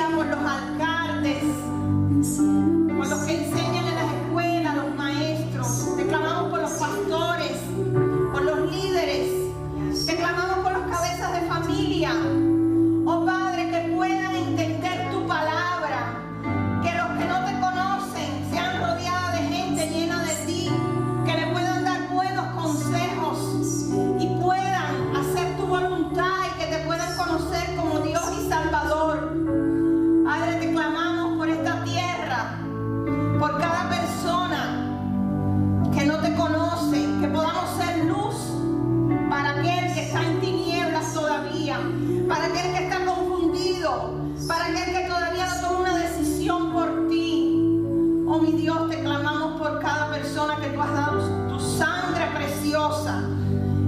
día por los alcaldes, por los que enseñan en las escuelas, los maestros. Te clamamos por los pastores, por los líderes. Te clamamos por los cabezas de familia. Oh Padre, que puedan entender tu palabra, que los que no te conocen sean rodeados de gente llena de ti, que le puedan dar buenos consejos y puedan hacer tu voluntad y que te puedan conocer como Dios y Salvador. Padre, te clamamos por esta tierra, por cada persona que no te conoce, que podamos ser luz para aquel que está en tinieblas todavía, para aquel que está confundido, para aquel que todavía no toma una decisión por ti. Oh mi Dios, te clamamos por cada persona que tú has dado tu sangre preciosa,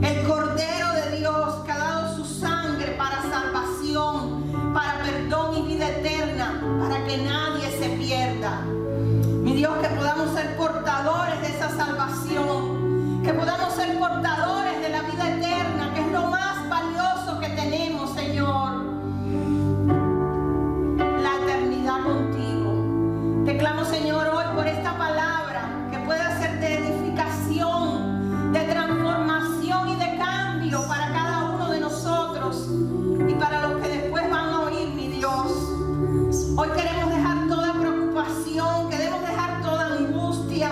el Cordero de Dios que ha dado su sangre para salvación, para perdón y vida eterna, para que nadie se pierda. Mi Dios, que podamos ser portadores de esa salvación, que podamos ser portadores de la vida eterna, que es lo más valioso que tenemos, Señor. La eternidad contigo. Te clamo, Señor, hoy por esta palabra que pueda ser de edificación, de transformación y de cambio para cada uno de nosotros y para los que después van a oír, mi Dios. Hoy queremos dejar toda preocupación, queremos dejar toda angustia,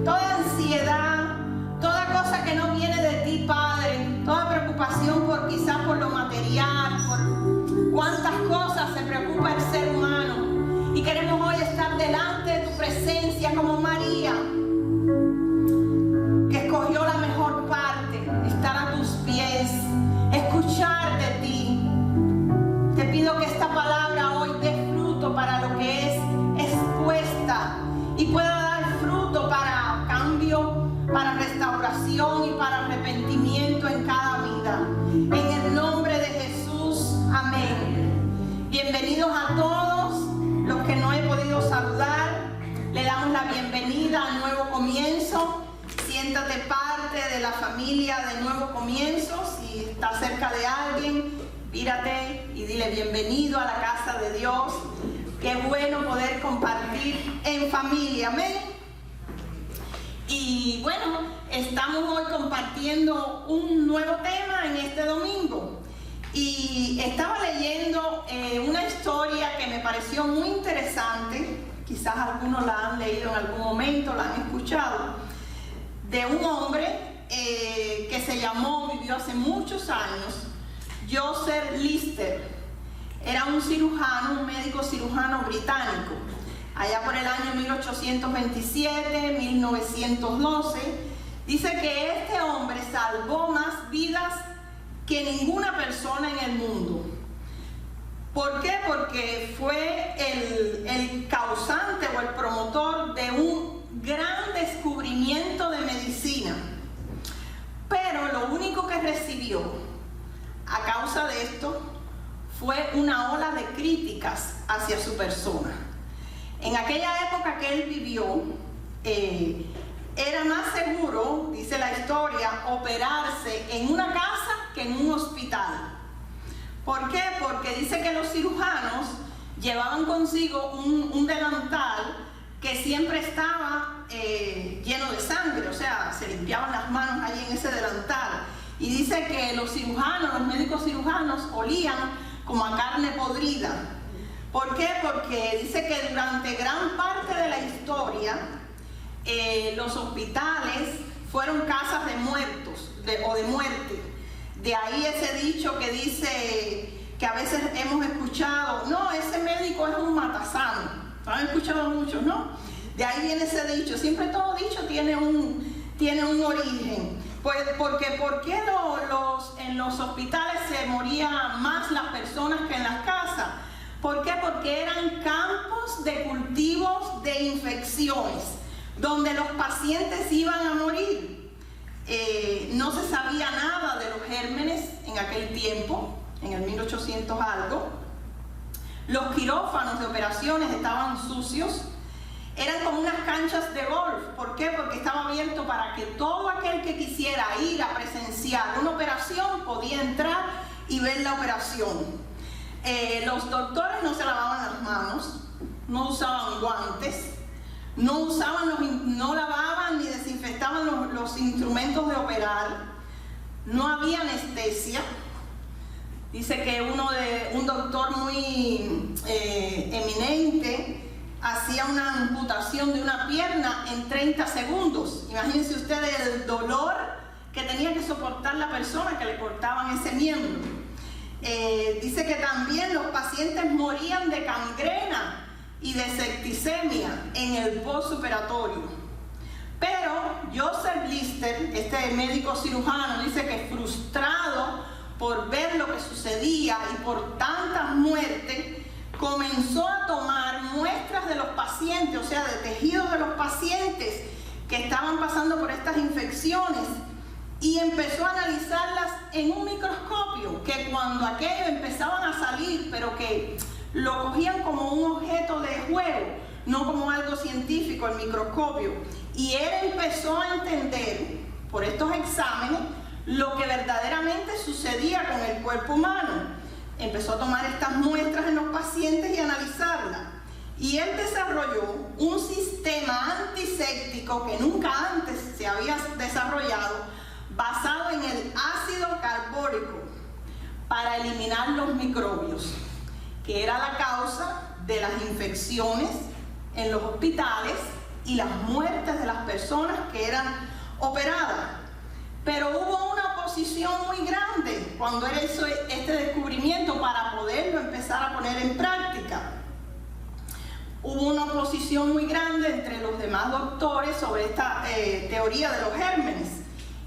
toda ansiedad, toda cosa que no viene de ti, Padre, toda preocupación por quizás por lo material, por cuántas cosas se preocupa el ser humano. Y queremos hoy estar delante de tu presencia como María, que escogió la mejor parte, estar a tus pies, escuchar de ti. Te pido que esta palabra hoy dé fruto para lo que es expuesta y pueda dar fruto para cambio, para restauración y para arrepentimiento en cada vida. En el nombre de Jesús, amén. Bienvenidos a todos los que no he podido saludar. Le damos la bienvenida al Nuevo Comienzo. Siéntate parte de la familia de Nuevo Comienzo. Si estás cerca de alguien, mírate y dile bienvenido a la casa de Dios. Qué bueno poder compartir en familia, amén. Y bueno, estamos hoy compartiendo un nuevo tema en este domingo. Y estaba leyendo una historia que me pareció muy interesante. Quizás algunos la han leído en algún momento, la han escuchado. De un hombre que se llamó, vivió hace muchos años, Joseph Lister. Era un cirujano, un médico cirujano británico. Allá por el año 1827, 1912, dice que este hombre salvó más vidas que ninguna persona en el mundo. ¿Por qué? Porque fue el causante o el promotor de un gran descubrimiento de medicina. Pero lo único que recibió a causa de esto fue una ola de críticas hacia su persona. En aquella época que él vivió, era más seguro, dice la historia, operarse en una casa que en un hospital. ¿Por qué? Porque dice que los cirujanos llevaban consigo un delantal que siempre estaba lleno de sangre, o sea, se limpiaban las manos ahí en ese delantal. Y dice que los cirujanos, los médicos cirujanos, olían como a carne podrida. ¿Por qué? Porque dice que durante gran parte de la historia los hospitales fueron casas de muertos o de muerte. De ahí ese dicho que dice, que a veces hemos escuchado, no, ese médico es un matasano. Lo han escuchado muchos, ¿no? De ahí viene ese dicho. Siempre todo dicho tiene un origen. Pues porque ¿por qué en los hospitales se morían más las personas que en las casas? ¿Por qué? Porque eran campos de cultivos de infecciones, donde los pacientes iban a morir. No se sabía nada de los gérmenes en aquel tiempo, en el 1800 algo. Los quirófanos de operaciones estaban sucios. Eran como unas canchas de golf. ¿Por qué? Porque estaba abierto para que todo aquel que quisiera ir a presenciar una operación podía entrar y ver la operación. Los doctores no se lavaban las manos, no usaban guantes, no lavaban ni desinfectaban los instrumentos de operar, no había anestesia. Dice que un doctor muy eminente hacía una amputación de una pierna en 30 segundos. Imagínense ustedes el dolor que tenía que soportar la persona que le cortaban ese miembro. Dice que también los pacientes morían de gangrena y de septicemia en el postoperatorio. Pero Joseph Lister, este médico cirujano, dice que frustrado por ver lo que sucedía y por tantas muertes, comenzó a tomar muestras de los pacientes, o sea, de tejidos de los pacientes que estaban pasando por estas infecciones, y empezó a analizarlas en un microscopio, que cuando aquello empezaban a salir, pero que lo cogían como un objeto de juego, no como algo científico, el microscopio. Y él empezó a entender, por estos exámenes, lo que verdaderamente sucedía con el cuerpo humano. Empezó a tomar estas muestras en los pacientes y analizarlas. Y él desarrolló un sistema antiséptico que nunca antes se había desarrollado, basado en el ácido carbórico, para eliminar los microbios, que era la causa de las infecciones en los hospitales y las muertes de las personas que eran operadas. Pero hubo una oposición muy grande cuando él hizo este descubrimiento para poderlo empezar a poner en práctica. Hubo una oposición muy grande entre los demás doctores sobre esta teoría de los gérmenes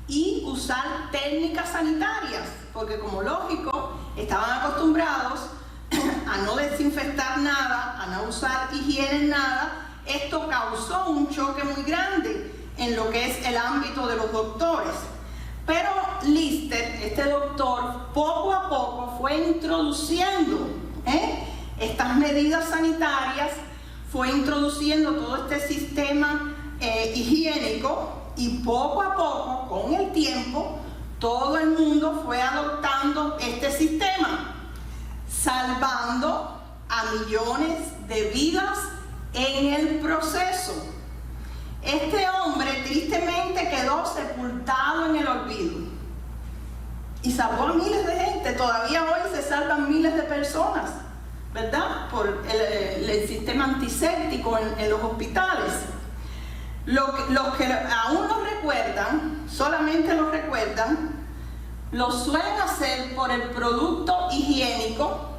y usar técnicas sanitarias, porque como lógico, estaban acostumbrados a no desinfectar nada, a no usar higiene en nada. Esto causó un choque muy grande en lo que es el ámbito de los doctores. Pero Lister, este doctor, poco a poco fue introduciendo estas medidas sanitarias, fue introduciendo todo este sistema higiénico, y poco a poco, con el tiempo, todo el mundo fue adoptando este sistema, salvando a millones de vidas en el proceso. Este hombre tristemente quedó sepultado en el olvido y salvó a miles de gente. Todavía hoy se salvan miles de personas, ¿verdad? Por el sistema antiséptico en los hospitales. Los que aún lo recuerdan, solamente lo recuerdan, lo suelen hacer por el producto higiénico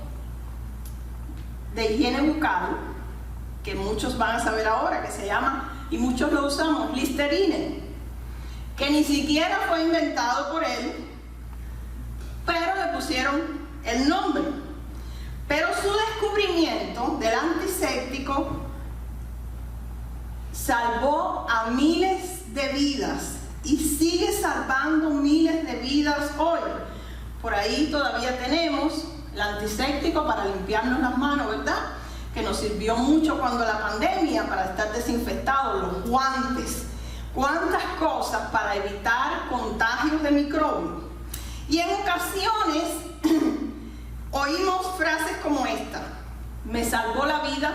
de higiene bucal, que muchos van a saber ahora, que se llama, y muchos lo usamos, Listerine, que ni siquiera fue inventado por él, pero le pusieron el nombre. Pero su descubrimiento del antiséptico salvó a miles de vidas y sigue salvando miles de vidas hoy. Por ahí todavía tenemos el antiséptico para limpiarnos las manos, ¿verdad? Que nos sirvió mucho cuando la pandemia, para estar desinfectados, los guantes, cuántas cosas para evitar contagios de microbios. Y en ocasiones oímos frases como esta: me salvó la vida,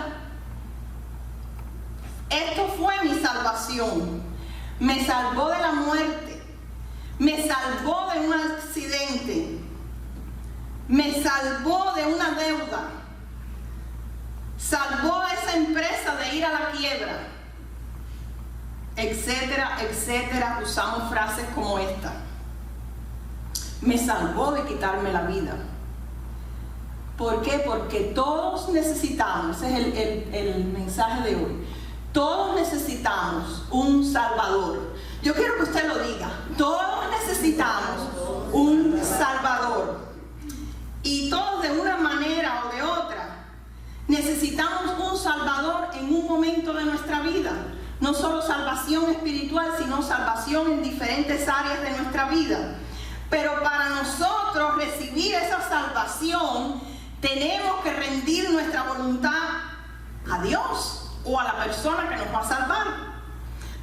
esto fue mi salvación, me salvó de la muerte, me salvó de un accidente, me salvó de una deuda, salvó a esa empresa de ir a la quiebra, etcétera, etcétera. Usamos frases como esta: me salvó de quitarme la vida. ¿Por qué? Porque todos necesitamos, ese es el mensaje de hoy, todos necesitamos un Salvador. Yo quiero que usted lo diga: todos necesitamos un Salvador. Y todos, de una manera o de otra, necesitamos un Salvador en un momento de nuestra vida. No solo salvación espiritual, sino salvación en diferentes áreas de nuestra vida. Pero para nosotros recibir esa salvación, tenemos que rendir nuestra voluntad a Dios o a la persona que nos va a salvar.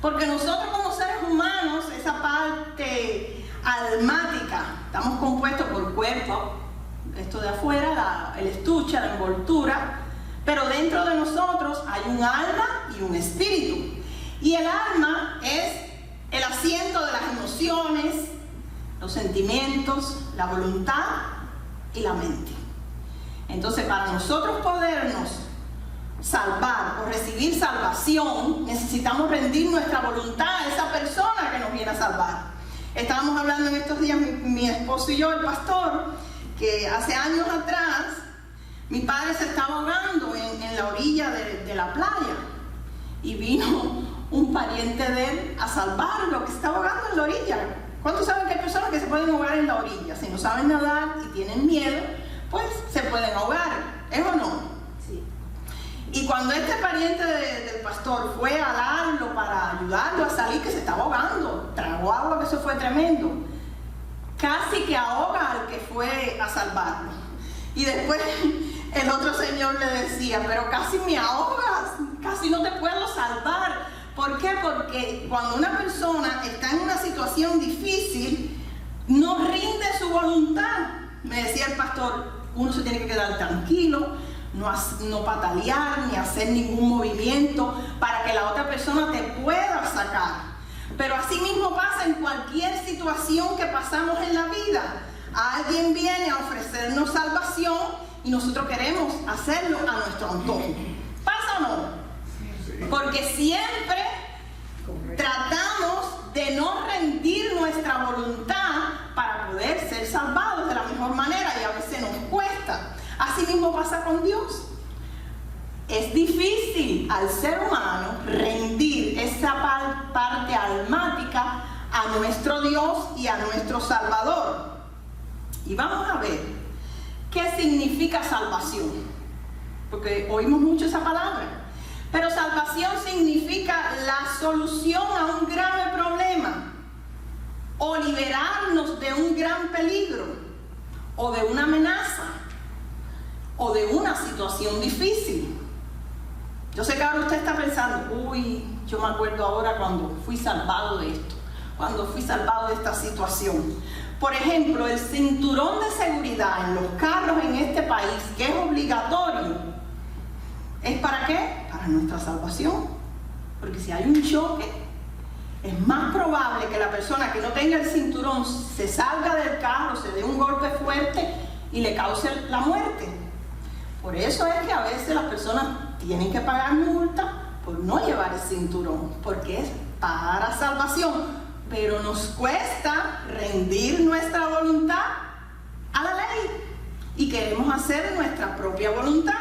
Porque nosotros, como seres humanos, esa parte almática, estamos compuestos por cuerpo, esto de afuera, el estuche, la envoltura, pero dentro de nosotros hay un alma y un espíritu. Y el alma es el asiento de las emociones, los sentimientos, la voluntad y la mente. Entonces, para nosotros podernos salvar o recibir salvación, necesitamos rendir nuestra voluntad a esa persona que nos viene a salvar. Estábamos hablando en estos días, mi esposo y yo, el pastor, que hace años atrás mi padre se estaba ahogando en la orilla de la playa y vino un pariente de él a salvarlo, que se estaba ahogando en la orilla. ¿Cuántos saben que hay personas que se pueden ahogar en la orilla? Si no saben nadar y tienen miedo, pues se pueden ahogar, ¿es o no? Sí. Y cuando este pariente del pastor fue a darlo para ayudarlo a salir, que se estaba ahogando, tragó agua, que eso fue tremendo, casi que ahoga al que fue a salvarlo. Y después el otro señor le decía, pero casi me ahogas, casi no te puedo salvar. ¿Por qué? Porque cuando una persona está en una situación difícil, no rinde su voluntad. Me decía el pastor, uno se tiene que quedar tranquilo, no patalear, ni hacer ningún movimiento para que la otra persona te pueda sacar. Pero así mismo pasa en cualquier situación que pasamos en la vida. Alguien viene a ofrecernos salvación y nosotros queremos hacerlo a nuestro antojo. ¿Pasa o no? Porque siempre tratamos de no rendir nuestra voluntad para poder ser salvados de la mejor manera y a veces nos cuesta. Así mismo pasa con Dios. Es difícil al ser humano rendir esa parte almática a nuestro Dios y a nuestro Salvador. Y vamos a ver qué significa salvación, porque oímos mucho esa palabra. Pero salvación significa la solución a un grave problema, o liberarnos de un gran peligro, o de una amenaza, o de una situación difícil. Yo sé que ahora usted está pensando, uy, yo me acuerdo ahora cuando fui salvado de esto, cuando fui salvado de esta situación. Por ejemplo, el cinturón de seguridad en los carros en este país, que es obligatorio, ¿es para qué? Para nuestra salvación. Porque si hay un choque, es más probable que la persona que no tenga el cinturón se salga del carro, se dé un golpe fuerte y le cause la muerte. Por eso es que a veces las personas tienen que pagar multa por no llevar el cinturón, porque es para salvación. Pero nos cuesta rendir nuestra voluntad a la ley y queremos hacer nuestra propia voluntad.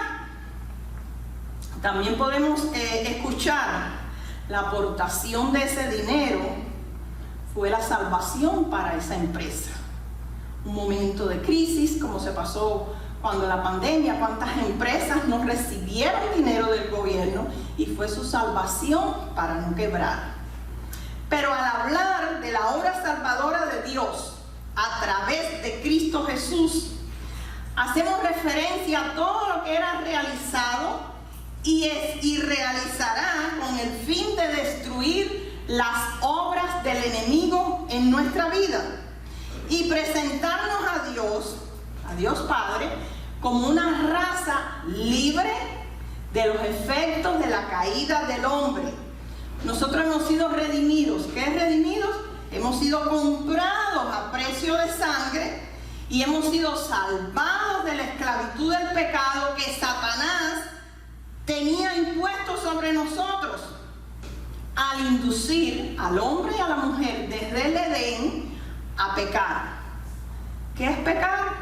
También podemos escuchar la aportación de ese dinero fue la salvación para esa empresa. Un momento de crisis, como se pasó cuando la pandemia, cuántas empresas no recibieron dinero del gobierno y fue su salvación para no quebrar. Pero al hablar de la obra salvadora de Dios a través de Cristo Jesús, hacemos referencia a todo lo que era realizado y realizará con el fin de destruir las obras del enemigo en nuestra vida y presentarnos a Dios Padre, como una raza libre de los efectos de la caída del hombre. Nosotros hemos sido redimidos. ¿Qué es redimidos? Hemos sido comprados a precio de sangre y hemos sido salvados de la esclavitud del pecado que Satanás tenía impuesto sobre nosotros al inducir al hombre y a la mujer desde el Edén a pecar. ¿Qué es pecar?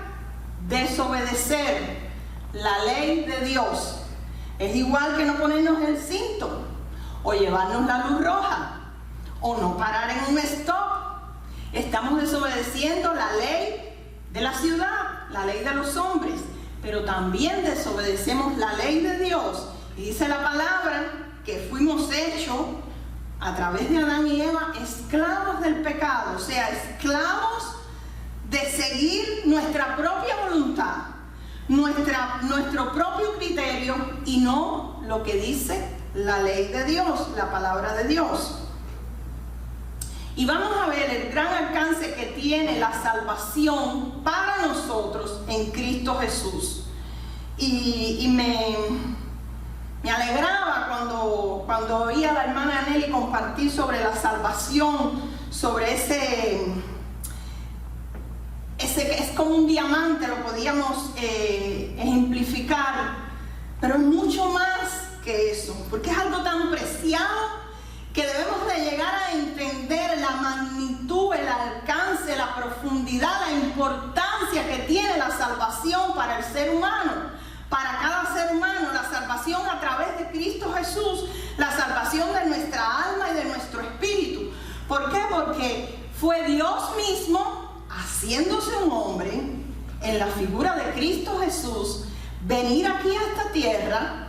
Desobedecer la ley de Dios. Es igual que no ponernos el cinto, o llevarnos la luz roja, o no parar en un stop. Estamos desobedeciendo la ley de la ciudad, la ley de los hombres, pero también desobedecemos la ley de Dios. Y dice la palabra que fuimos hechos a través de Adán y Eva esclavos del pecado, o sea, esclavos de seguir nuestra propia voluntad, nuestro propio criterio y no lo que dice la ley de Dios, la palabra de Dios. Y vamos a ver el gran alcance que tiene la salvación para nosotros en Cristo Jesús. Y me alegraba cuando oía a la hermana Nelly compartir sobre la salvación, sobre ese que es como un diamante, lo podíamos ejemplificar, pero es mucho más que eso, porque es algo tan preciado que debemos de llegar a entender la magnitud, el alcance, la profundidad, la importancia que tiene la salvación para el ser humano, para cada ser humano, la salvación a través de Cristo Jesús, la salvación de nuestra alma y de nuestro espíritu. ¿Por qué? Porque fue Dios mismo, haciéndose un hombre, en la figura de Cristo Jesús, venir aquí a esta tierra,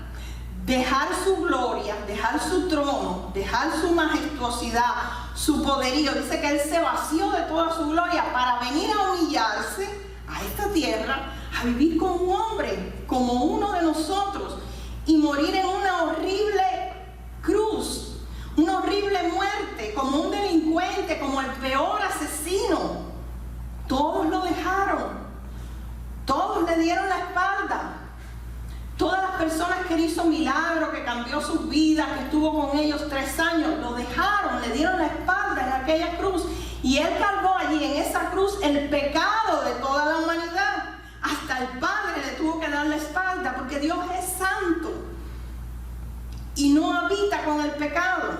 dejar su gloria, dejar su trono, dejar su majestuosidad, su poderío. Dice que Él se vació de toda su gloria para venir a humillarse a esta tierra, a vivir como un hombre, como uno de nosotros, y morir en una horrible cruz, una horrible muerte, como un delincuente, como el peor asesino. Todos lo dejaron, todos le dieron la espalda. Todas las personas que Él hizo milagros, que cambió sus vidas, que estuvo con ellos 3 años, lo dejaron, le dieron la espalda en aquella cruz. Y Él cargó allí en esa cruz el pecado de toda la humanidad. Hasta el Padre le tuvo que dar la espalda, porque Dios es santo y no habita con el pecado.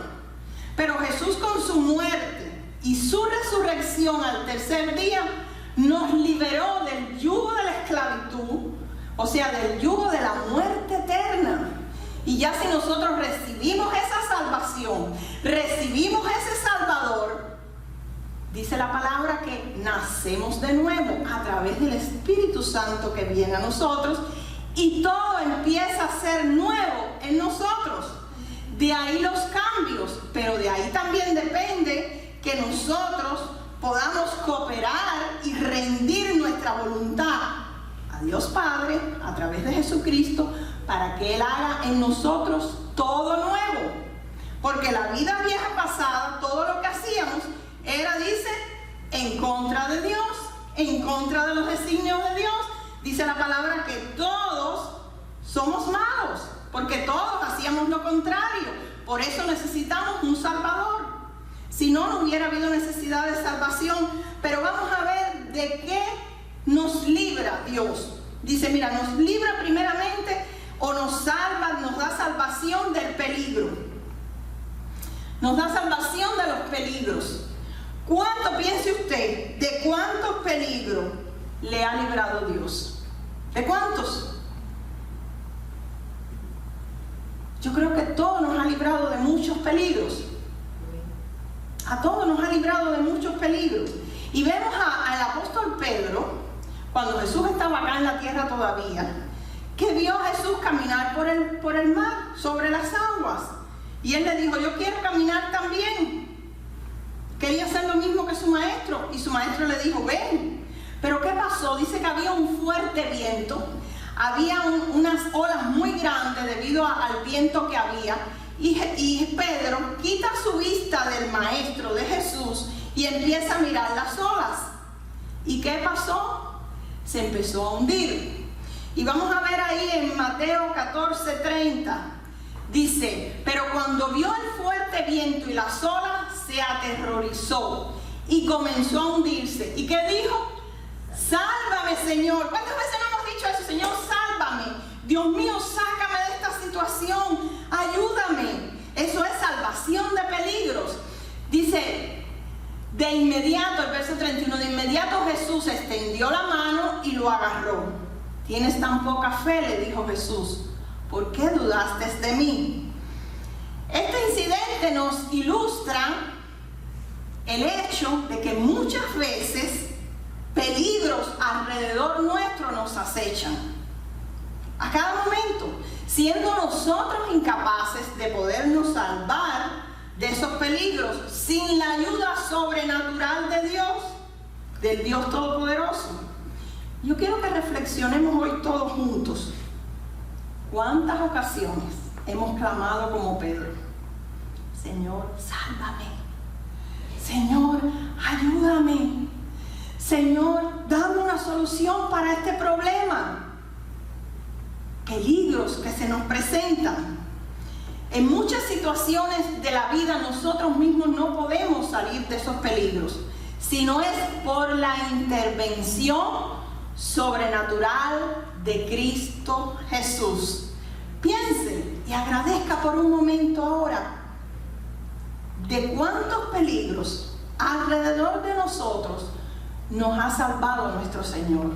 Pero Jesús, con su muerte y su resurrección al tercer día, nos liberó del yugo de la esclavitud, o sea, del yugo de la muerte eterna. Y ya si nosotros recibimos esa salvación, recibimos ese Salvador, dice la palabra que nacemos de nuevo a través del Espíritu Santo que viene a nosotros, y todo empieza a ser nuevo en nosotros. De ahí los cambios, pero de ahí también depende que nosotros podamos cooperar y rendir nuestra voluntad a Dios Padre a través de Jesucristo, para que Él haga en nosotros todo nuevo. Porque la vida vieja pasada, todo lo que hacíamos era, dice, en contra de Dios, en contra de los designios de Dios. Dice la palabra que todos somos malos, porque todos hacíamos lo contrario. Por eso necesitamos un Salvador. Si no, no hubiera habido necesidad de salvación. Pero vamos a ver de qué nos libra Dios. Dice, mira, nos libra primeramente, o nos salva, nos da salvación del peligro. Nos da salvación de los peligros. ¿Cuánto, piense usted, de cuántos peligros le ha librado Dios? ¿De cuántos? Yo creo que todo nos ha librado de muchos peligros. A todos nos ha librado de muchos peligros. Y vemos al apóstol Pedro, cuando Jesús estaba acá en la tierra todavía, que vio a Jesús caminar por el mar, sobre las aguas. Y él le dijo, yo quiero caminar también. Quería hacer lo mismo que su maestro. Y su maestro le dijo, ven. Pero ¿qué pasó? Dice que había un fuerte viento. Había unas olas muy grandes debido al viento que había. Y Pedro quita su vista del maestro, de Jesús, y empieza a mirar las olas. ¿Y qué pasó? Se empezó a hundir. Y vamos a ver ahí en Mateo 14:30. Dice, pero cuando vio el fuerte viento y las olas, se aterrorizó y comenzó a hundirse. ¿Y qué dijo? Sálvame, Señor. ¿Cuántas veces no hemos dicho eso? Señor, sálvame. Dios mío, sácame de esta situación. Ayúdame. Eso es salvación de peligros. Dice, de inmediato, el verso 31, de inmediato Jesús extendió la mano y lo agarró. ¿Tienes tan poca fe?, le dijo Jesús. ¿Por qué dudaste de mí? Este incidente nos ilustra el hecho de que muchas veces peligros alrededor nuestro nos acechan. A cada momento, siendo nosotros incapaces de podernos salvar de esos peligros sin la ayuda sobrenatural de Dios, del Dios Todopoderoso. Yo quiero que reflexionemos hoy todos juntos. ¿Cuántas ocasiones hemos clamado como Pedro? Señor, sálvame. Señor, ayúdame. Señor, dame una solución para este problema. Peligros que se nos presentan. En muchas situaciones de la vida nosotros mismos no podemos salir de esos peligros, sino es por la intervención sobrenatural de Cristo Jesús. Piense y agradezca por un momento ahora de cuántos peligros alrededor de nosotros nos ha salvado nuestro Señor.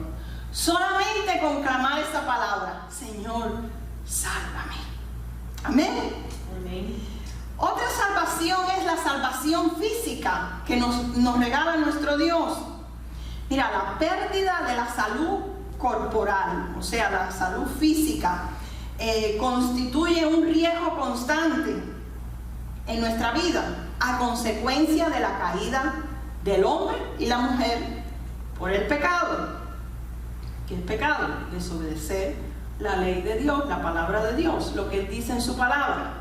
Solamente con clamar esa palabra: Señor, sálvame. Amén. Amén. Otra salvación es la salvación física que nos regala nuestro Dios. Mira, la pérdida de la salud corporal, o sea, la salud física, constituye un riesgo constante en nuestra vida a consecuencia de la caída del hombre y la mujer por el pecado. ¿Qué es pecado? Desobedecer la ley de Dios, la palabra de Dios, lo que Él dice en su palabra.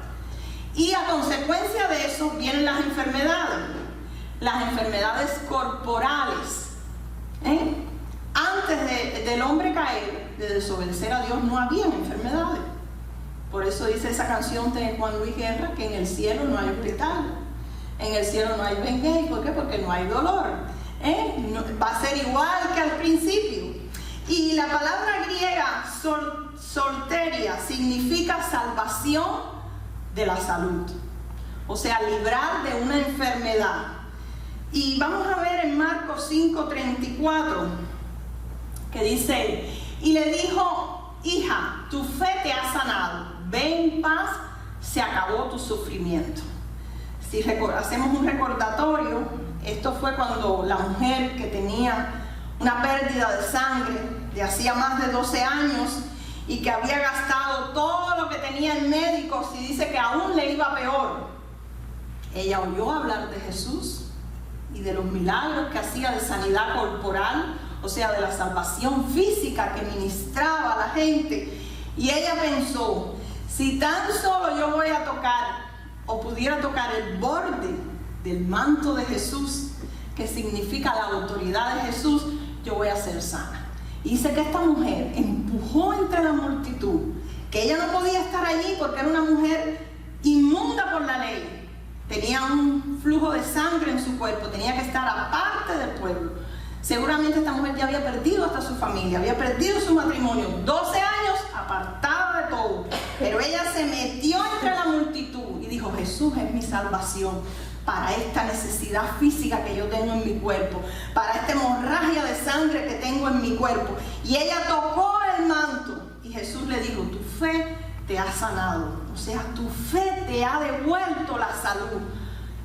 Y a consecuencia de eso vienen las enfermedades corporales. Antes del hombre caer, de desobedecer a Dios, no había enfermedades. Por eso dice esa canción de Juan Luis Guerra que en el cielo no hay hospital, en el cielo no hay Bengay. ¿Por qué? Porque no hay dolor. Va a ser igual que al principio. Y la palabra griega solteria significa salvación de la salud, o sea, librar de una enfermedad. Y vamos a ver en Marcos 5:34 que dice: y le dijo: hija, tu fe te ha sanado, ve en paz, se acabó tu sufrimiento. Si hacemos un recordatorio, esto fue cuando la mujer que tenía una pérdida de sangre de hacía más de 12 años y que había gastado todo lo que tenía en médicos y dice que aún le iba peor, ella oyó hablar de Jesús y de los milagros que hacía de sanidad corporal, o sea, de la salvación física que ministraba a la gente, y ella pensó: si tan solo yo voy a tocar o pudiera tocar el borde del manto de Jesús, que significa la autoridad de Jesús, yo voy a ser sana. Y dice que esta mujer empujó entre la multitud, que ella no podía estar allí porque era una mujer inmunda por la ley, tenía un flujo de sangre en su cuerpo, tenía que estar aparte del pueblo. Seguramente esta mujer ya había perdido hasta su familia, había perdido su matrimonio, 12 años apartada de todo, pero ella se metió entre la multitud y dijo: Jesús es mi salvación para esta necesidad física que yo tengo en mi cuerpo, para esta hemorragia de sangre que tengo en mi cuerpo. Y ella tocó el manto y Jesús le dijo: tu fe te ha sanado, o sea, tu fe te ha devuelto la salud.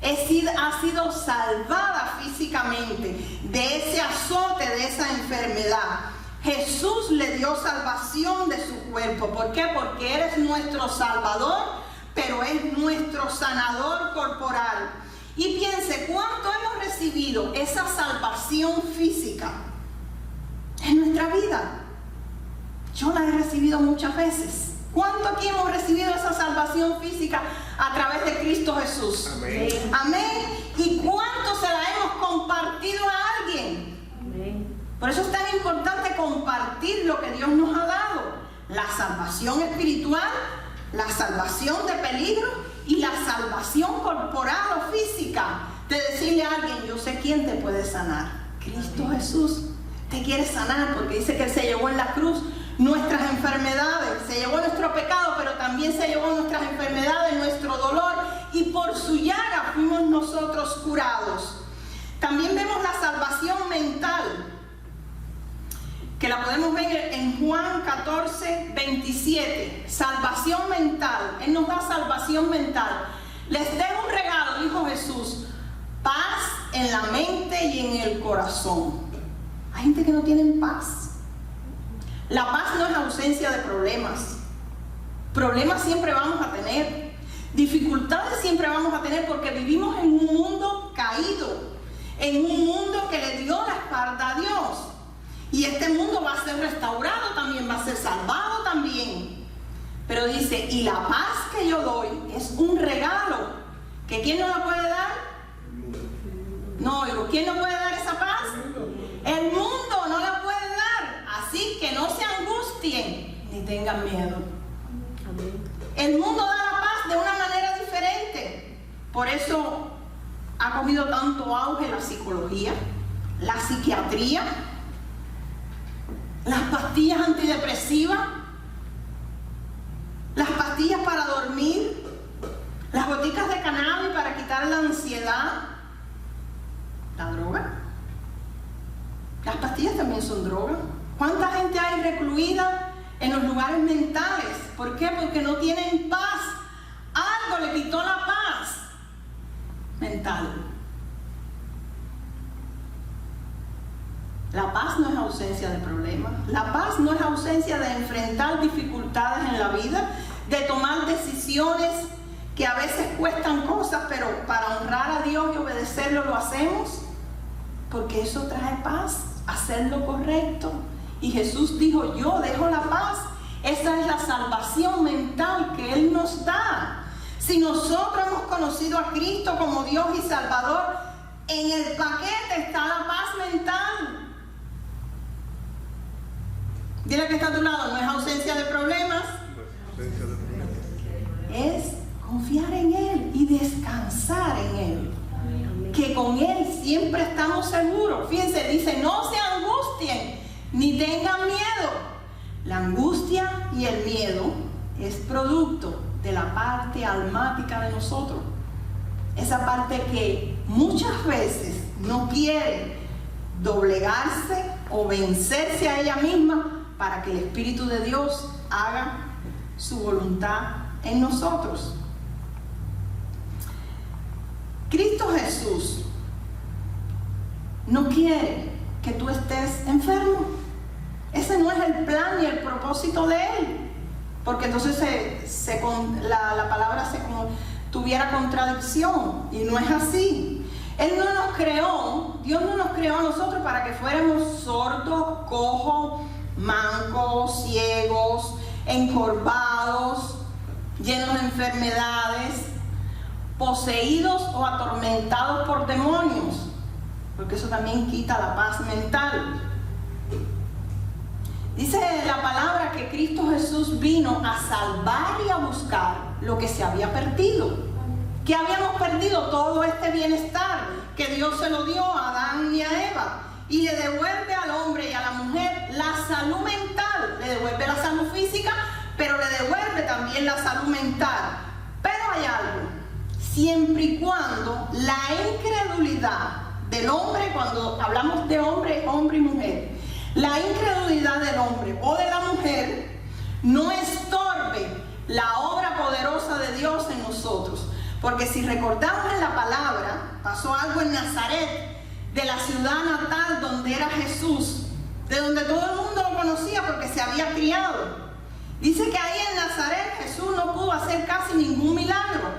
Ha sido salvada físicamente de ese azote, de esa enfermedad. Jesús le dio salvación de su cuerpo. ¿Por qué? Porque Él es nuestro Salvador, pero es nuestro sanador corporal. Y piense cuánto hemos recibido esa salvación física en nuestra vida. Yo la he recibido muchas veces. ¿Cuánto aquí hemos recibido esa salvación física a través de Cristo Jesús? Amén. Amén. ¿Y cuánto se la hemos compartido a alguien? Amén. Por eso es tan importante compartir lo que Dios nos ha dado. La salvación espiritual, la salvación de peligro y la salvación corporal o física. De decirle a alguien: yo sé quién te puede sanar. Cristo Jesús te quiere sanar, porque dice que Él se llevó en la cruz nuestras enfermedades, se llevó nuestro pecado, pero también se llevó nuestras enfermedades, nuestro dolor, y por su llaga fuimos nosotros curados. También vemos la salvación mental, que la podemos ver en Juan 14:27. Salvación mental. Él nos da salvación mental. Les dejo un regalo, dijo Jesús: paz en la mente y en el corazón. Hay gente que no tiene paz. La paz no es ausencia de problemas. Problemas siempre vamos a tener. Dificultades siempre vamos a tener, porque vivimos en un mundo caído, en un mundo que le dio la espalda a Dios. Y este mundo va a ser restaurado también, va a ser salvado también. Pero dice: y la paz que yo doy es un regalo. ¿Que quién nos la puede dar? No oigo. ¿Quién nos puede dar esa paz? El mundo no la puede dar. Así que no se angustien ni tengan miedo. El mundo da la paz de una manera diferente. Por eso ha cogido tanto auge la psicología, la psiquiatría, las pastillas antidepresivas, las pastillas para dormir, las goticas de cannabis para quitar la ansiedad, la droga. Las pastillas también son drogas. ¿Cuánta gente hay recluida en los lugares mentales? ¿Por qué? Porque no tienen paz. Algo le quitó la paz mental. La paz no es ausencia de problemas. La paz no es ausencia de enfrentar dificultades en la vida, de tomar decisiones que a veces cuestan cosas, pero para honrar a Dios y obedecerlo lo hacemos, porque eso trae paz, hacer lo correcto. Y Jesús dijo: yo dejo la paz. Esa es la salvación mental que Él nos da. Si nosotros hemos conocido a Cristo como Dios y Salvador, en el paquete está la paz mental. Dile que está a tu lado: no es ausencia de problemas, es confiar en Él y descansar en Él, que con Él siempre estamos seguros. Fíjense, dice: no se angustien ni tengan miedo. La angustia y el miedo es producto de la parte almática de nosotros, esa parte que muchas veces no quiere doblegarse o vencerse a ella misma para que el Espíritu de Dios haga su voluntad en nosotros. Cristo Jesús no quiere que tú estés enfermo. Ese no es el plan ni el propósito de Él, porque entonces la palabra tuviera contradicción, y no es así. Él no nos creó, Dios no nos creó a nosotros para que fuéramos sordos, cojos, mancos, ciegos, encorvados, llenos de enfermedades, poseídos o atormentados por demonios, porque eso también quita la paz mental. Dice la palabra que Cristo Jesús vino a salvar y a buscar lo que se había perdido. Que habíamos perdido todo este bienestar que Dios se lo dio a Adán y a Eva, y le devuelve al hombre y a la mujer la salud mental. Le devuelve la salud física, pero le devuelve también la salud mental. Pero hay algo: siempre y cuando la incredulidad del hombre, cuando hablamos de hombre y mujer, la incredulidad del hombre o de la mujer no estorbe la obra poderosa de Dios en nosotros. Porque si recordamos en la palabra, pasó algo en Nazaret, de la ciudad natal donde era Jesús, de donde todo el mundo lo conocía porque se había criado. Dice que ahí en Nazaret Jesús no pudo hacer casi ningún milagro.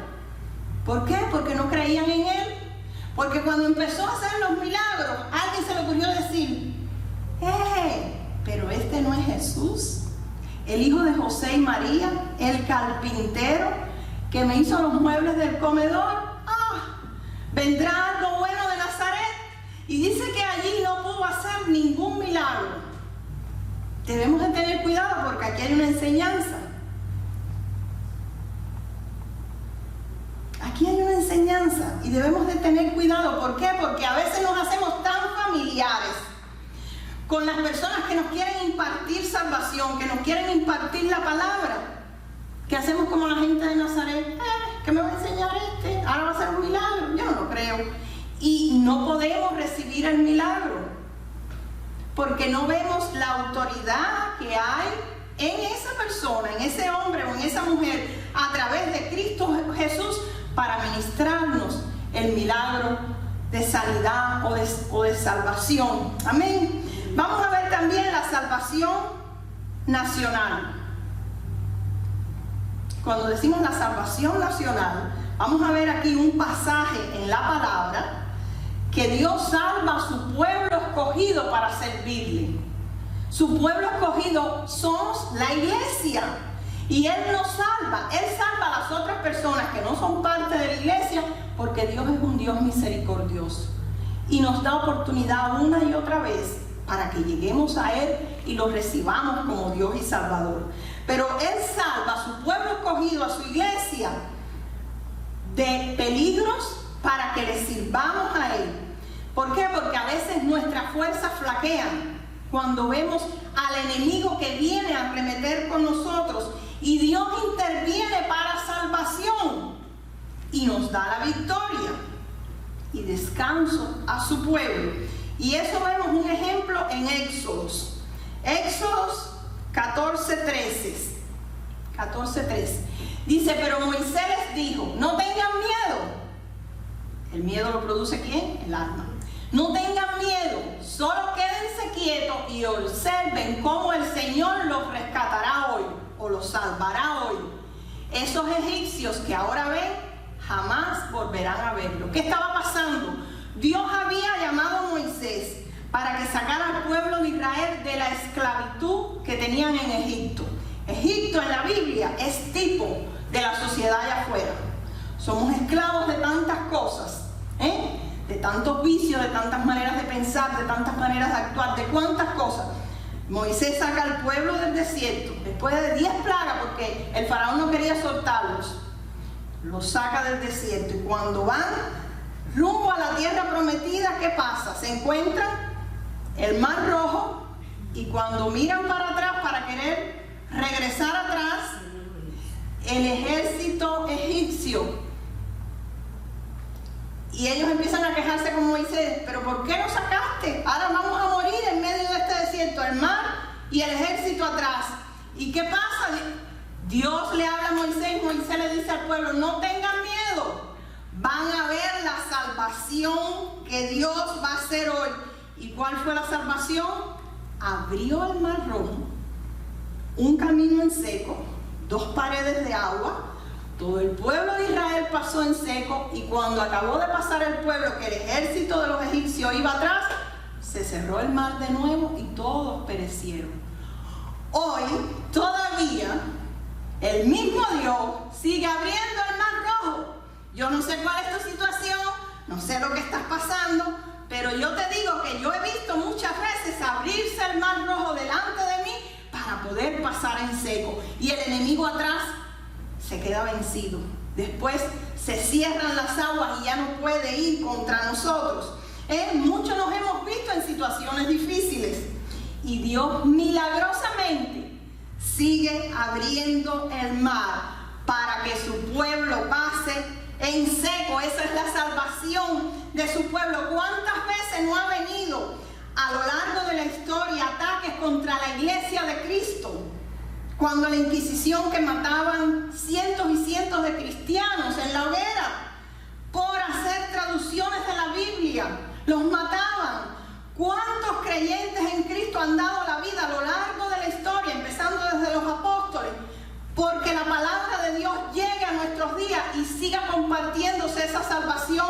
¿Por qué? Porque no creían en Él. Porque cuando empezó a hacer los milagros, a alguien se le ocurrió decir: pero este no es Jesús, el hijo de José y María, el carpintero que me hizo los muebles del comedor. Vendrá algo bueno de Nazaret. Y dice que allí no pudo hacer ningún milagro. Debemos de tener cuidado, porque aquí hay una enseñanza. Aquí hay una enseñanza y debemos de tener cuidado. ¿Por qué? Porque a veces nos hacemos tan familiares con las personas que nos quieren impartir salvación, que nos quieren impartir la palabra, que hacemos como la gente de Nazaret: ¿qué me va a enseñar este? Ahora va a ser un milagro. Yo no lo creo. Y no podemos recibir el milagro, porque no vemos la autoridad que hay en esa persona, en ese hombre o en esa mujer, a través de Cristo Jesús, para ministrarnos el milagro de sanidad o de salvación. Amén. Vamos a ver también la salvación nacional. Cuando decimos la salvación nacional, vamos a ver aquí un pasaje en la palabra que Dios salva a su pueblo escogido para servirle. Su pueblo escogido somos la iglesia, y Él nos salva. Él salva a las otras personas que no son parte de la iglesia, porque Dios es un Dios misericordioso. y nos da oportunidad una y otra vez para que lleguemos a Él y lo recibamos como Dios y Salvador. Pero Él salva a su pueblo escogido, a su iglesia, de peligros para que le sirvamos a Él. ¿Por qué? Porque a veces nuestras fuerzas flaquean cuando vemos al enemigo que viene a arremeter con nosotros, y Dios interviene para salvación y nos da la victoria y descanso a su pueblo. Y eso vemos un ejemplo en Éxodos. Éxodos 14:13. Dice, pero Moisés les dijo, no tengan miedo. ¿El miedo lo produce quién? El alma. No tengan miedo, solo quédense quietos y observen cómo el Señor los rescatará hoy, o los salvará hoy. Esos egipcios que ahora ven, jamás volverán a verlo. ¿Qué estaba pasando? Dios había llamado a Moisés para que sacara al pueblo de Israel de la esclavitud que tenían en Egipto. Egipto en la Biblia es tipo de la sociedad allá afuera. Somos esclavos de tantas cosas, de tantos vicios, de tantas maneras de pensar, de tantas maneras de actuar, de cuántas cosas. Moisés saca al pueblo del desierto después de 10 plagas, porque el faraón no quería soltarlos. Los saca del desierto, y cuando van rumbo a la tierra prometida, ¿qué pasa? Se encuentran el Mar Rojo, y cuando miran para atrás para querer regresar atrás, el ejército egipcio, y ellos empiezan a quejarse con Moisés, pero ¿por qué nos sacaste? Ahora vamos a morir en medio de este desierto, el mar y el ejército atrás. ¿Y qué pasa? Dios le habla a Moisés, y Moisés le dice al pueblo, no tengan miedo, van a ver la salvación que Dios va a hacer hoy. ¿Y cuál fue la salvación? Abrió el Mar Rojo, un camino en seco, 2 paredes de agua. Todo el pueblo de Israel pasó en seco, y cuando acabó de pasar el pueblo, que el ejército de los egipcios iba atrás, se cerró el mar de nuevo y todos perecieron. Hoy todavía el mismo Dios sigue abriendo el Mar Rojo. Yo no sé cuál es tu situación, no sé lo que estás pasando, pero yo te digo que yo he visto muchas veces abrirse el Mar Rojo delante de mí para poder pasar en seco, y el enemigo atrás se queda vencido. Después se cierran las aguas y ya no puede ir contra nosotros. Muchos nos hemos visto en situaciones difíciles, y Dios milagrosamente sigue abriendo el mar para que su pueblo pase en seco. Esa es la salvación de su pueblo. ¿Cuántas veces no ha venido a lo largo de la historia ataques contra la iglesia de Cristo? Cuando la Inquisición, que mataban cientos y cientos de cristianos en la hoguera por hacer traducciones de la Biblia, los mataban. ¿Cuántos creyentes en Cristo han dado la vida a lo largo de la historia, empezando desde los apóstoles, porque la palabra de Dios llegue a nuestros días y siga compartiéndose esa salvación?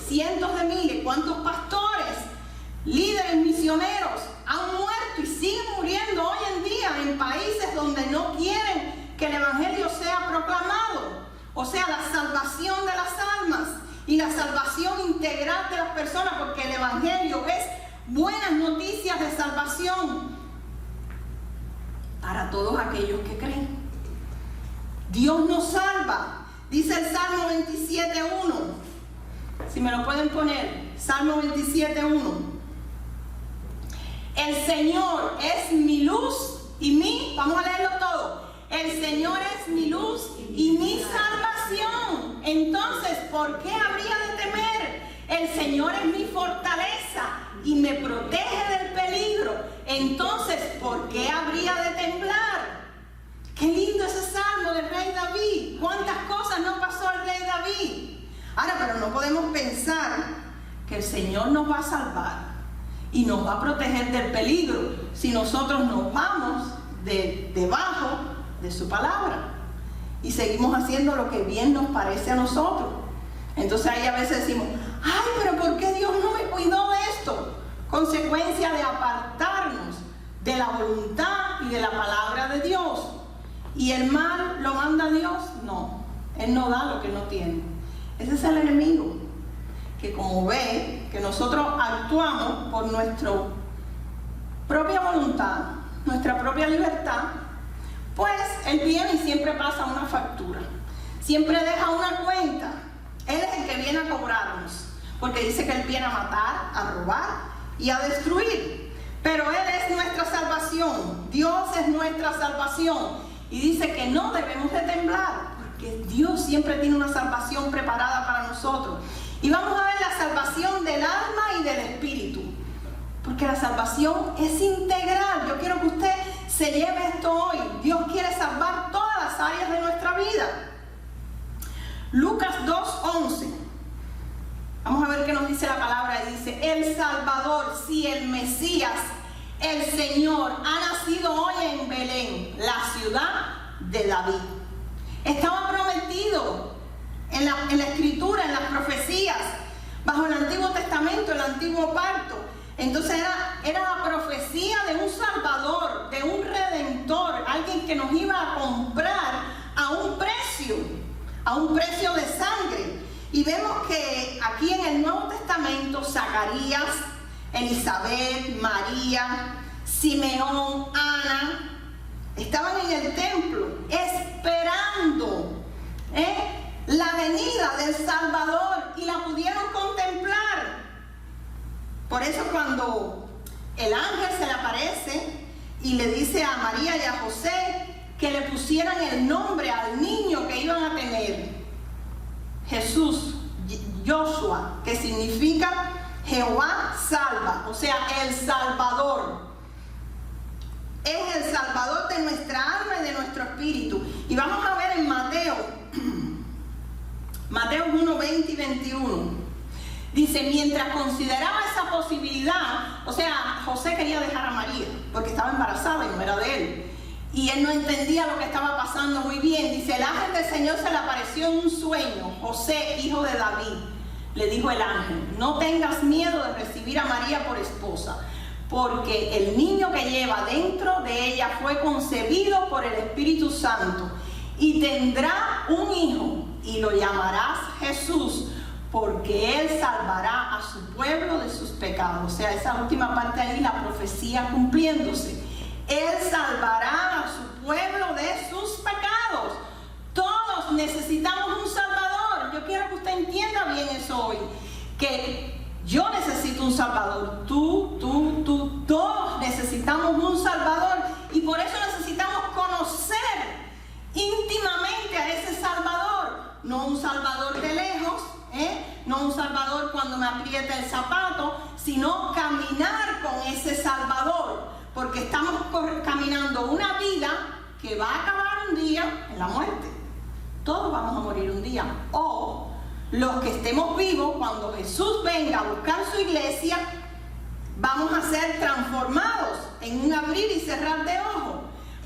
Cientos de miles. ¿Cuántos pastores, líderes misioneros han muerto y siguen muriendo hoy en día en países donde no quieren que el evangelio sea proclamado? O sea, la salvación de las almas y la salvación integral de las personas, porque el evangelio es buenas noticias de salvación para todos aquellos que creen. Dios nos salva. Dice el Salmo 27:1. Si me lo pueden poner, Salmo 27:1. El Señor es mi luz y mi, vamos a leerlo todo. El Señor es mi luz y mi salvación. Entonces, ¿por qué habría de temer? El Señor es mi fortaleza y me protege del peligro. Entonces, ¿por qué habría de temblar? Qué lindo ese salmo del rey David. ¿Cuántas cosas no pasó el rey David? Ahora, pero no podemos pensar que el Señor nos va a salvar y nos va a proteger del peligro si nosotros nos vamos debajo de su palabra y seguimos haciendo lo que bien nos parece a nosotros. Entonces ahí a veces decimos, ay, pero ¿por qué Dios no me cuidó de esto? Consecuencia de apartarnos de la voluntad y de la palabra de Dios. ¿Y el mal lo manda Dios? No, Él no da lo que no tiene. Ese es el enemigo. que como ve que nosotros actuamos por nuestra propia voluntad, nuestra propia libertad, pues Él viene y siempre pasa una factura, siempre deja una cuenta. Él es el que viene a cobrarnos, porque dice que Él viene a matar, a robar y a destruir. Pero Él es nuestra salvación, Dios es nuestra salvación. Y dice que no debemos de temblar, porque Dios siempre tiene una salvación preparada para nosotros. Y vamos a ver la salvación del alma y del espíritu, porque la salvación es integral. Yo quiero que usted se lleve esto hoy. Dios quiere salvar todas las áreas de nuestra vida. Lucas 2:11. Vamos a ver qué nos dice la palabra. Dice: el Salvador, sí, el Mesías, el Señor, ha nacido hoy en Belén, la ciudad de David. Estaba prometido en la escritura, en las profecías, bajo el Antiguo Testamento, el Antiguo Pacto. Entonces era la profecía de un Salvador, de un Redentor, alguien que nos iba a comprar a un precio de sangre. Y vemos que aquí en el Nuevo Testamento, Zacarías, Elizabeth, María, Simeón, Ana, estaban en el templo esperando la venida del Salvador y la pudieron contemplar. Por eso cuando el ángel se le aparece y le dice a María y a José que le pusieran el nombre al niño que iban a tener, Jesús, Joshua, que significa Jehová salva, o sea, el Salvador. Es el Salvador de nuestra alma y de nuestro espíritu. Y vamos a ver en Mateo 1, 20 y 21. Dice: mientras consideraba esa posibilidad, o sea, José quería dejar a María porque estaba embarazada y no era de él, y él no entendía lo que estaba pasando muy bien. Dice: el ángel del Señor se le apareció en un sueño. José, hijo de David, le dijo el ángel: no tengas miedo de recibir a María por esposa, porque el niño que lleva dentro de ella fue concebido por el Espíritu Santo, y tendrá un hijo, y lo llamarás Jesús, porque Él salvará a su pueblo de sus pecados. O sea, esa última parte ahí, la profecía cumpliéndose. Él salvará a su pueblo de sus pecados. Todos necesitamos un Salvador. Yo quiero que usted entienda bien eso hoy, que yo necesito un Salvador. Tú, todos necesitamos un Salvador, y por eso necesitamos conocer íntimamente a ese Salvador. No un Salvador de lejos, no un Salvador cuando me aprieta el zapato, sino caminar con ese Salvador, porque estamos caminando una vida que va a acabar un día en la muerte. Todos vamos a morir un día, o los que estemos vivos, cuando Jesús venga a buscar su iglesia, vamos a ser transformados en un abrir y cerrar de ojos.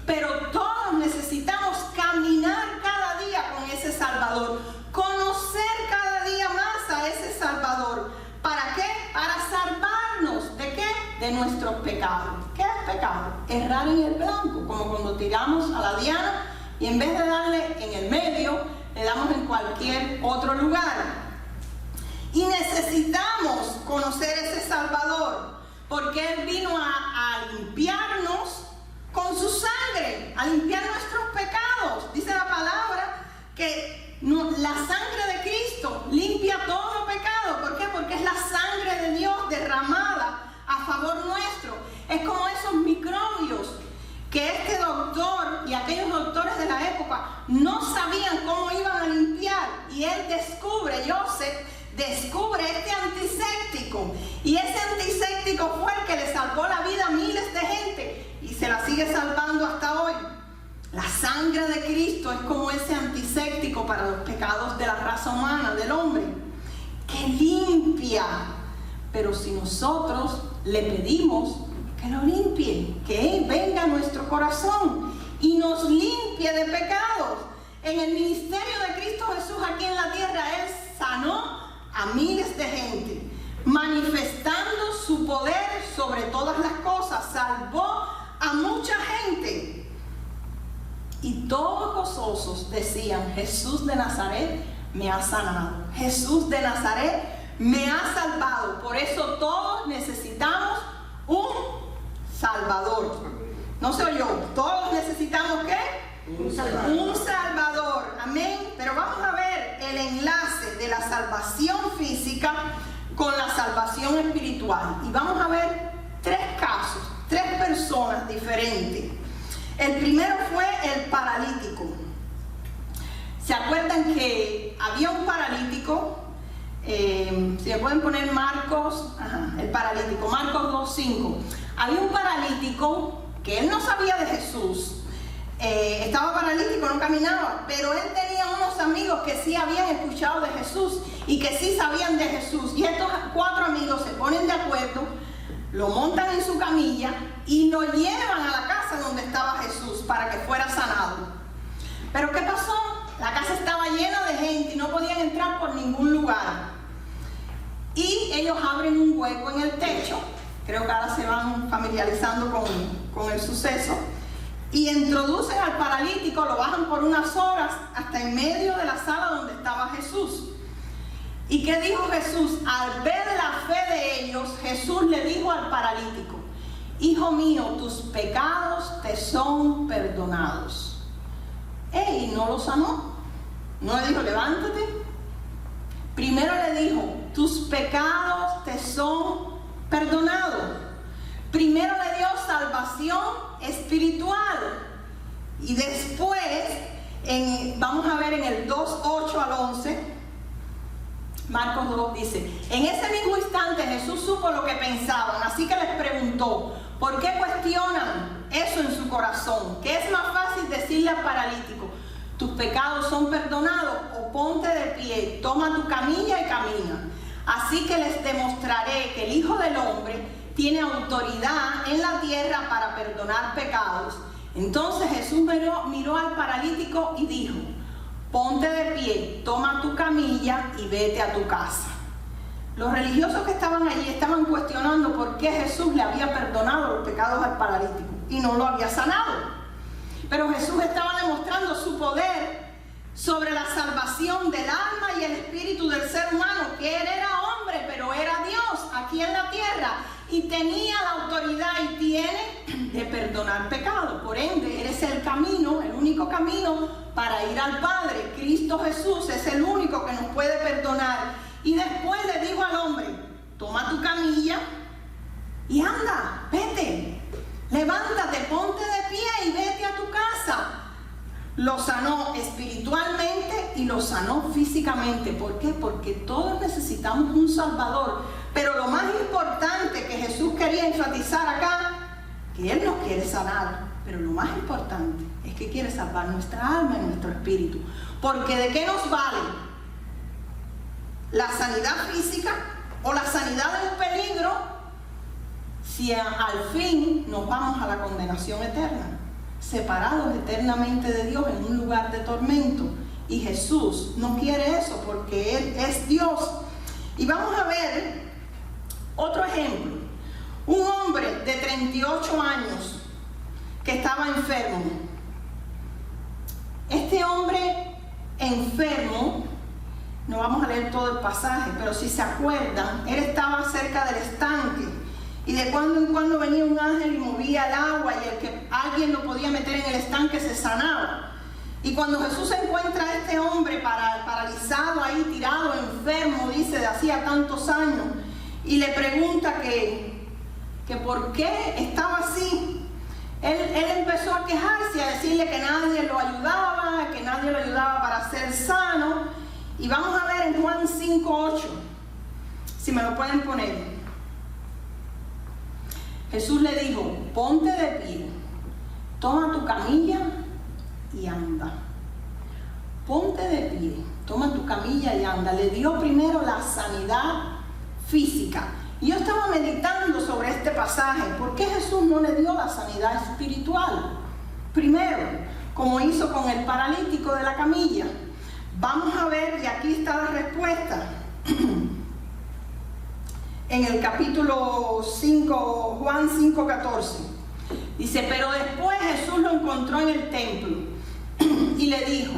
Pero todos necesitamos caminar cada día con ese Salvador, conocer cada día más a ese Salvador. ¿Para qué? Para salvarnos. ¿De qué? De nuestros pecados. ¿Qué es pecado? Errar en el blanco, como cuando tiramos a la diana y en vez de darle en el medio, le damos en cualquier otro lugar. Y necesitamos conocer ese Salvador, porque Él vino a limpiarnos con su sangre, a limpiar nuestros pecados. Dice la palabra que la sangre de Cristo limpia todo pecado. ¿Por qué? Porque es la sangre de Dios derramada a favor nuestro. Es como esos microbios que este doctor y aquellos doctores de la época no sabían cómo iban a limpiar, y él Joseph descubre este antiséptico, y ese antiséptico fue el que le salvó la vida a miles de gente y se la sigue salvando hasta hoy. La sangre de Cristo es como ese antiséptico para los pecados de la raza humana, del hombre, que limpia. Pero si nosotros le pedimos que lo limpie, que Él venga a nuestro corazón y nos limpie de pecados. En el ministerio de Cristo Jesús aquí en la tierra, Él sanó a miles de gente, manifestando su poder sobre todas las cosas. Salvó a mucha gente. Y todos gozosos decían: Jesús de Nazaret me ha sanado. Jesús de Nazaret me ha salvado. Por eso todos necesitamos un Salvador. ¿No se oyó? Todos necesitamos ¿qué? Un Salvador. Un Salvador. Amén. Pero vamos a ver el enlace de la salvación física con la salvación espiritual. Y vamos a ver 3 casos, 3 personas diferentes. El primero fue el paralítico. ¿Se acuerdan que había un paralítico? Si me pueden poner Marcos, el paralítico, Marcos 2:5. Había un paralítico que él no sabía de Jesús. Estaba paralítico, no caminaba, pero él tenía unos amigos que sí habían escuchado de Jesús y que sí sabían de Jesús. Y estos 4 amigos se ponen de acuerdo, lo montan en su camilla y lo llevan a la casa donde estaba Jesús para que fuera sanado. Pero ¿qué pasó? La casa estaba llena de gente y no podían entrar por ningún lugar. Y ellos abren un hueco en el techo, creo que ahora se van familiarizando con el suceso, y introducen al paralítico, lo bajan por unas horas hasta en medio de la sala donde estaba Jesús. ¿Y qué dijo Jesús? Al ver la fe de ellos, Jesús le dijo al paralítico: hijo mío, tus pecados te son perdonados. Y no lo sanó. No le dijo levántate. Primero le dijo: tus pecados te son perdonados. Primero le dio salvación espiritual. Y después, vamos a ver en el 2:8 al 11, Marcos 2 dice: en ese mismo instante Jesús supo lo que pensaban, así que les preguntó: ¿por qué cuestionan eso en su corazón? ¿Qué es más fácil decirle al paralítico: tus pecados son perdonados, o ponte de pie, toma tu camilla y camina? Así que les demostraré que el Hijo del Hombre tiene autoridad en la tierra para perdonar pecados. Entonces Jesús miró al paralítico y dijo: ponte de pie, toma tu camilla y vete a tu casa. Los religiosos que estaban allí estaban cuestionando por qué Jesús le había perdonado los pecados al paralítico y no lo había sanado. Pero Jesús estaba demostrando su poder sobre la salvación del alma y el espíritu del ser humano, que él era hombre, pero era Dios aquí en la tierra y tenía la autoridad y tiene de perdonar pecados. Por ende, él es el camino, el único camino para ir al Padre. Cristo Jesús es el único que nos puede perdonar. Y después le dijo al hombre: toma tu camilla y anda, vete, levántate, ponte de pie y vete a tu casa. Lo sanó espiritualmente y lo sanó físicamente. ¿Por qué? Porque todos necesitamos un Salvador. Pero lo más importante que Jesús quería enfatizar acá, que Él nos quiere sanar, pero lo más importante es que quiere salvar nuestra alma y nuestro espíritu. Porque ¿de qué nos vale la sanidad física o la sanidad de un peligro si al fin nos vamos a la condenación eterna, separados eternamente de Dios en un lugar de tormento? Y Jesús no quiere eso, porque Él es Dios. Y vamos a ver otro ejemplo. Un hombre de 38 años que estaba enfermo. Este hombre enfermo, no vamos a leer todo el pasaje, pero si se acuerdan, él estaba cerca del estanque y de cuando en cuando venía un ángel y movía el agua, y el que alguien lo podía meter en el estanque se sanaba. Y cuando Jesús encuentra a este hombre paralizado ahí, tirado, enfermo, dice, de hacía tantos años, y le pregunta que por qué estaba así, él empezó a quejarse, a decirle que nadie lo ayudaba para ser sano. Y vamos a ver en Juan 5:8, si me lo pueden poner. Jesús le dijo: ponte de pie, toma tu camilla y anda. Ponte de pie, toma tu camilla y anda. Le dio primero la sanidad física. Y yo estaba meditando sobre este pasaje. ¿Por qué Jesús no le dio la sanidad espiritual primero, como hizo con el paralítico de la camilla? Vamos a ver, y aquí está la respuesta. En el capítulo 5, Juan 5:14. Dice: pero después Jesús lo encontró en el templo y le dijo: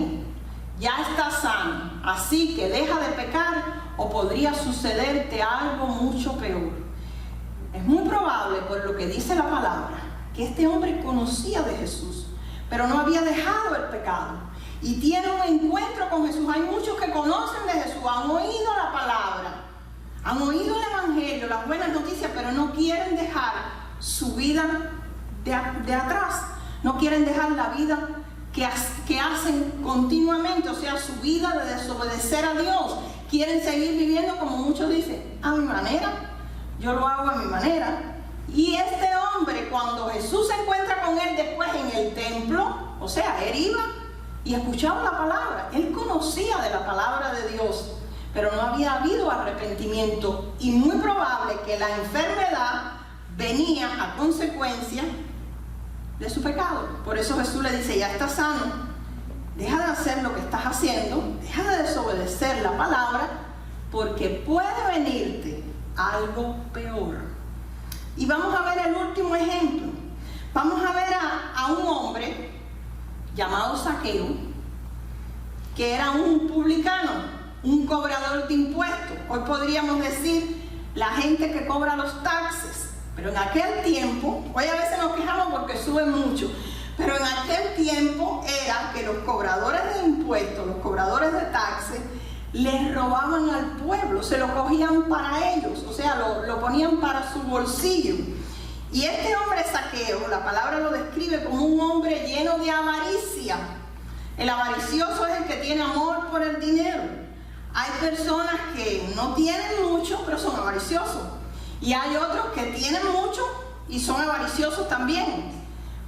ya está sano, Así que deja de pecar o podría sucederte algo mucho peor. Es muy probable, por lo que dice la palabra, que este hombre conocía de Jesús, pero no había dejado el pecado. Y tiene un encuentro con Jesús. Hay muchos que conocen de Jesús, han oído la palabra, han oído el evangelio, las buenas noticias, pero no quieren dejar su vida de atrás. No quieren dejar la vida que hacen continuamente, o sea, su vida de desobedecer a Dios. Quieren seguir viviendo, como muchos dicen, a mi manera. Yo lo hago a mi manera. Y este hombre, cuando Jesús se encuentra con él después en el templo, o sea, él iba y escuchaba la palabra. Él conocía de la palabra de Dios, pero no había habido arrepentimiento. Y muy probable que la enfermedad venía a consecuencia de su pecado. Por eso Jesús le dice: ya estás sano, deja de hacer lo que estás haciendo, deja de desobedecer la palabra, porque puede venirte algo peor. Y vamos a ver el último ejemplo. Vamos a ver a un hombre llamado Zaqueo, que era un publicano, un cobrador de impuestos. Hoy podríamos decir la gente que cobra los taxes. Pero en aquel tiempo, hoy a veces nos quejamos porque suben mucho, pero en aquel tiempo era que los cobradores de impuestos, los cobradores de taxes, les robaban al pueblo, se lo cogían para ellos, o sea, lo ponían para su bolsillo. Y este hombre Zaqueo, la palabra lo describe como un hombre lleno de avaricia. El avaricioso es el que tiene amor por el dinero. Hay personas que no tienen mucho, pero son avariciosos. Y hay otros que tienen mucho y son avariciosos también.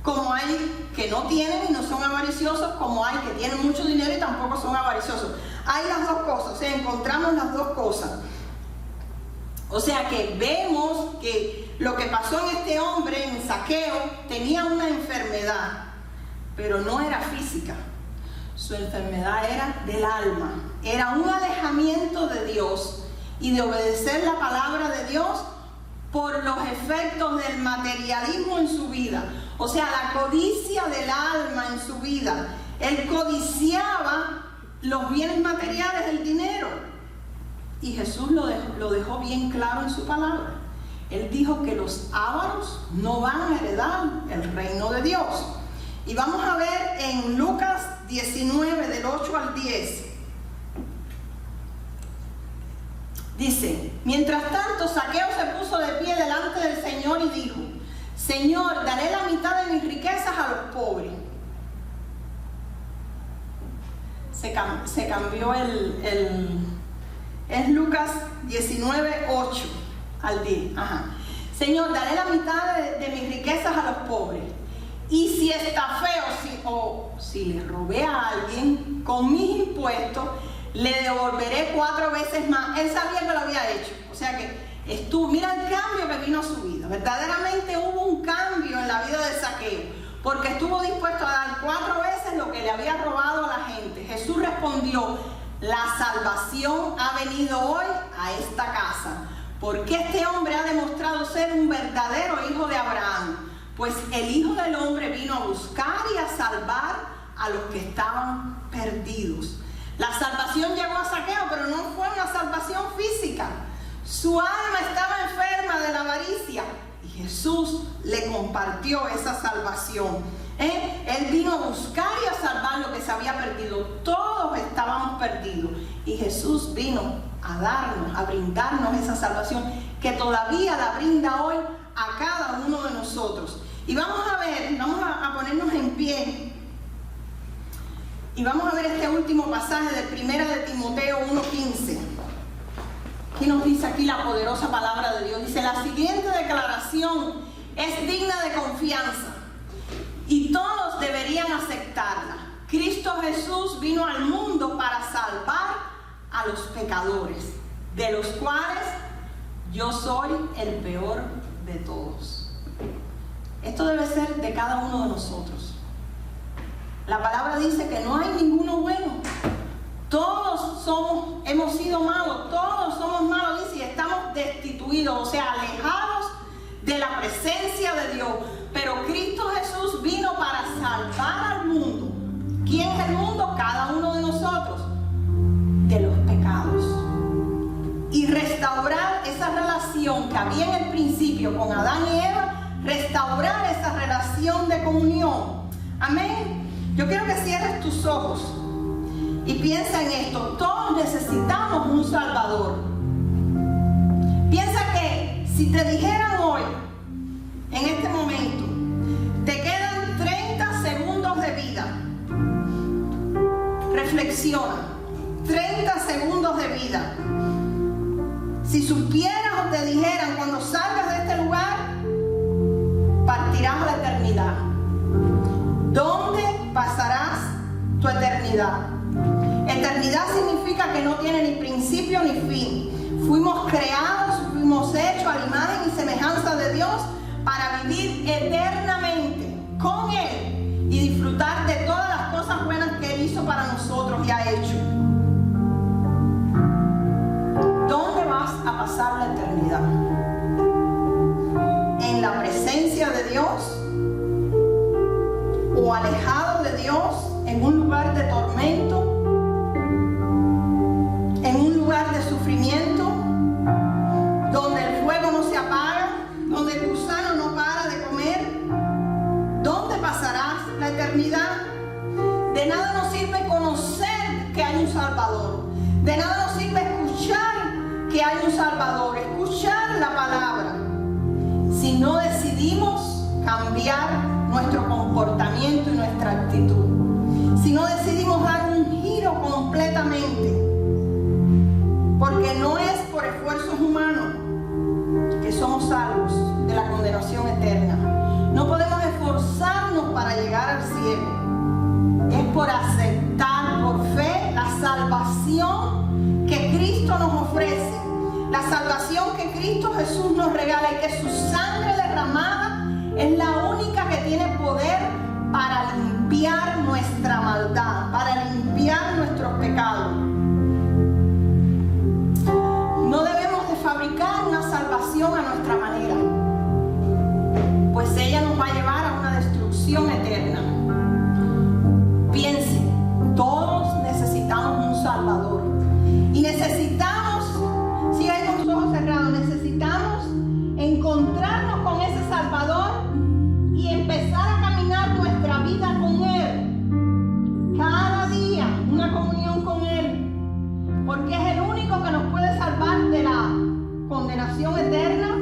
Como hay que no tienen y no son avariciosos, como hay que tienen mucho dinero y tampoco son avariciosos. Hay las dos cosas, o sea, encontramos las dos cosas. O sea que vemos que lo que pasó en este hombre, en Zaqueo, tenía una enfermedad, pero no era física. Su enfermedad era del alma. Era un alejamiento de Dios y de obedecer la palabra de Dios por los efectos del materialismo en su vida. O sea, la codicia del alma en su vida. Él codiciaba los bienes materiales, el dinero. Y Jesús lo dejó bien claro en su palabra. Él dijo que los ávaros no van a heredar el reino de Dios. Y vamos a ver en Lucas 19, del 8 al 10. Dice: mientras tanto, Zaqueo se puso de pie delante del Señor y dijo: Señor, daré la mitad de mis riquezas a los pobres. Se cambió es Lucas 19, 8 al 10. Ajá. Señor, daré la mitad de mis riquezas a los pobres. Y si estafé si le robé a alguien con mis impuestos, le devolveré 4 veces más. Él sabía que lo había hecho. O sea que mira el cambio que vino a su vida. Verdaderamente hubo un cambio en la vida de Zaqueo, porque estuvo dispuesto a dar 4 veces lo que le había robado a la gente. Jesús respondió: la salvación ha venido hoy a esta casa, porque este hombre ha demostrado ser un verdadero hijo de Abraham. Pues el Hijo del Hombre vino a buscar y a salvar a los que estaban perdidos. La salvación llegó a Zaqueo, pero no fue una salvación física. Su alma estaba enferma de la avaricia y Jesús le compartió esa salvación. Él vino a buscar y a salvar lo que se había perdido. Todos estábamos perdidos y Jesús vino a brindarnos esa salvación que todavía la brinda hoy a cada uno de nosotros. Y vamos a ponernos en pie y vamos a ver este último pasaje de 1 de Timoteo 1:15. ¿Qué nos dice aquí la poderosa palabra de Dios? Dice: la siguiente declaración es digna de confianza y todos deberían aceptarla. Cristo Jesús vino al mundo para salvar a los pecadores, de los cuales yo soy el peor de todos. Esto debe ser de cada uno de nosotros. La palabra dice que no hay ninguno bueno. Todos hemos sido malos, todos somos malos, dice, y estamos destituidos, o sea, alejados de la presencia de Dios. Pero Cristo Jesús vino para salvar al mundo. ¿Quién es el mundo? Cada uno de nosotros. De que había en el principio con Adán y Eva, restaurar esa relación de comunión. Amén. Yo quiero que cierres tus ojos y piensa en esto. Todos necesitamos un Salvador. Piensa que si te dijeran hoy, en este momento, te quedan 30 segundos de vida. Reflexiona. 30 segundos de vida. Si supieras o te dijeran cuando salgas de este lugar, partirás a la eternidad. ¿Dónde pasarás tu eternidad? Eternidad significa que no tiene ni principio ni fin. Fuimos creados, fuimos hechos a la imagen y semejanza de Dios para vivir eternamente con Él y disfrutar de todas las cosas buenas que Él hizo para nosotros y ha hecho. ¿Dónde vas a pasar la eternidad? ¿En la presencia de Dios? ¿O alejado de Dios en un lugar de tormento? ¿En un lugar de sufrimiento? ¿Donde el fuego no se apaga? ¿Donde el gusano no para de comer? ¿Dónde pasarás la eternidad? De nada nos sirve conocer que hay un Salvador. De nada nos sirve escuchar que hay un Salvador, escuchar la palabra, si no decidimos cambiar nuestro comportamiento y nuestra actitud, si no decidimos dar un giro completamente, porque no es por esfuerzos humanos que somos salvos de la condenación eterna. No podemos esforzarnos para llegar al cielo. Es por aceptar por fe la salvación que Cristo nos ofrece, la salvación que Cristo Jesús nos regala y que su sangre derramada es la única que tiene poder para limpiar nuestra maldad, para limpiar nuestros pecados. No debemos de fabricar una salvación a nuestra manera, pues ella nos va a llevar a una destrucción eterna. Piense, todos necesitamos un Salvador y necesitamos, siga ahí con tus ojos cerrados, necesitamos encontrarnos con ese Salvador y empezar a caminar nuestra vida con Él. Cada día una comunión con Él, porque es el único que nos puede salvar de la condenación eterna,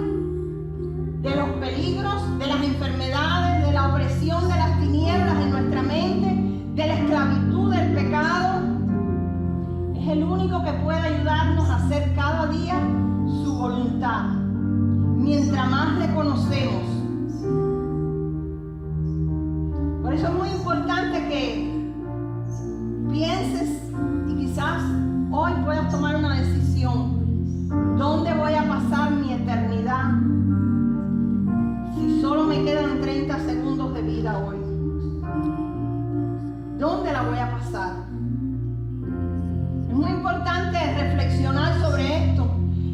de los peligros, de las enfermedades, de la opresión de las tinieblas en nuestra mente, de la esclavitud del pecado. Es el único que puede ayudarnos a hacer cada día su voluntad. Mientras más le conocemos. Por eso es muy importante que pienses y quizás hoy puedas tomar una decisión. ¿Dónde voy a pasar mi eternidad? Si solo me quedan 30 segundos de vida hoy. ¿Dónde la voy a pasar? Es muy importante reflexionar sobre esto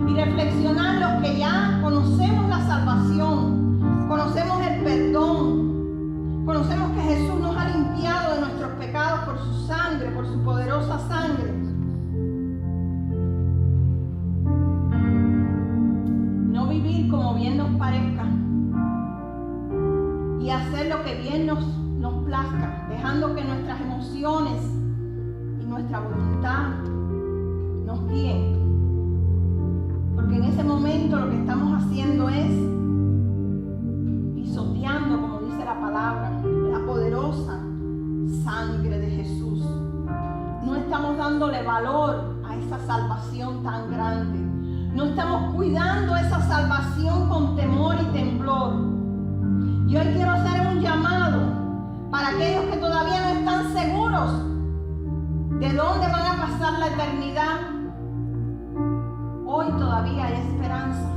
y reflexionar los que ya conocemos la salvación, conocemos el perdón, conocemos que Jesús nos ha limpiado de nuestros pecados por su sangre, por su poderosa sangre. No vivir como bien nos parezca y hacer lo que bien nos plazca, dejando que nuestras emociones y nuestra voluntad nos guíen. Porque en ese momento lo que estamos haciendo es pisoteando, como dice la palabra, la poderosa sangre de Jesús. No estamos dándole valor a esa salvación tan grande. No estamos cuidando esa salvación con temor y temblor. Y hoy quiero hacer un llamado para aquellos que todavía no están seguros de dónde van a pasar la eternidad. Hoy todavía hay esperanza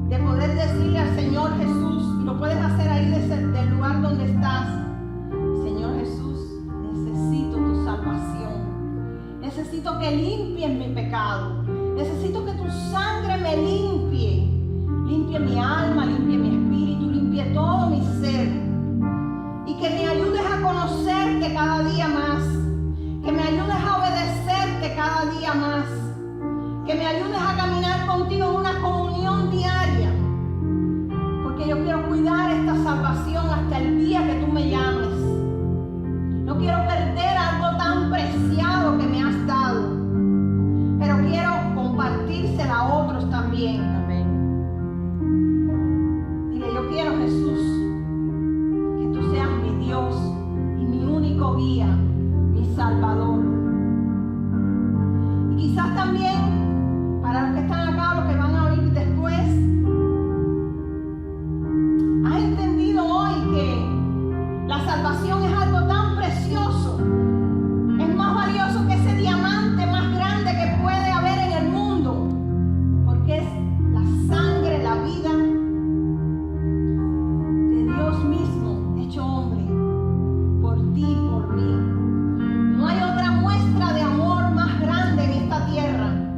de poder decirle al Señor Jesús, y lo puedes hacer ahí del lugar donde estás: Señor Jesús, necesito tu salvación, necesito que limpies mi pecado, necesito que tu sangre me limpie mi alma, limpie mi espíritu, limpie todo mi ser, y que me ayudes a conocerte cada día más, que me ayudes a obedecerte cada día más, que me ayudes a caminar contigo en una comunión también, para los que están acá, los que van a oír después, has entendido hoy que la salvación es algo tan precioso, es más valioso que ese diamante más grande que puede haber en el mundo, porque es la sangre, la vida de Dios mismo hecho hombre, por ti y por mí. No hay otra muestra de amor más grande en esta tierra